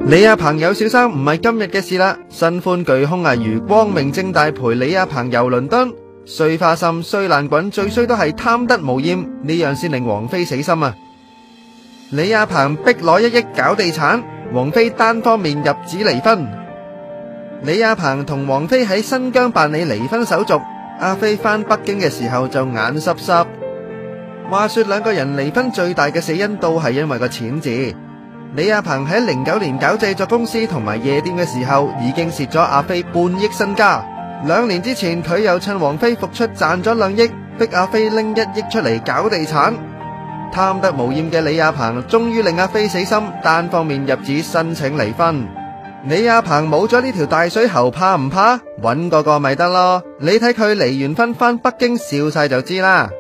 李亞鵬有小三唔係今日嘅事啦，新歡巨兇阿如光明正大陪李亞鵬遊倫敦，衰花心衰爛滾，最衰都係貪得無厭，呢樣先令王菲死心啊！李亞鵬逼攞1億搞地產，王菲單方面入紙離婚。李亞鵬同王菲喺新疆辦理離婚手續，阿菲返北京嘅時候就眼濕濕。話說兩個人離婚最大嘅死因都係因為個錢字。李亞鵬喺09年搞製作公司同埋夜店嘅時候，已經蝕咗阿菲半億身家。2年之前，佢又趁王菲復出賺咗2億，逼阿菲拎1億出嚟搞地產。貪得無厭嘅李亞鵬終於令阿菲死心，單方面入紙申請離婚。李亞鵬冇咗呢條大水喉，怕唔怕？搵個咪得咯。你睇佢離完婚返北京笑晒就知啦。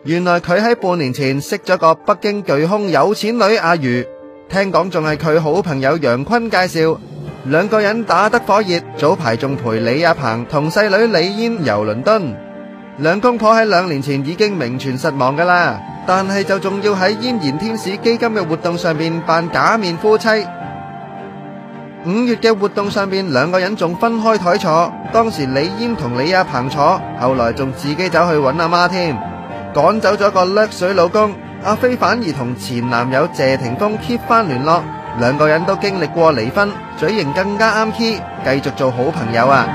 原來佢喺半年前識咗個北京巨兇有錢女阿如，聽講仲係佢好朋友楊坤介紹，兩個人打得火熱，早排仲陪李亞鵬同細女李嫣遊倫敦。兩公婆喺2年前已經名存實亡噶啦，但係就仲要喺嫣然天使基金嘅活動上面扮假面夫妻。5月嘅活動上面，兩個人仲分開台坐，當時李嫣同李亞鵬坐，後來仲自己走去揾阿媽添，趕走咗個掠水老公。阿菲反而同前男友謝霆鋒 keep 翻聯絡，兩個人都經歷過離婚，嘴型更加啱 key，繼續做好朋友啊！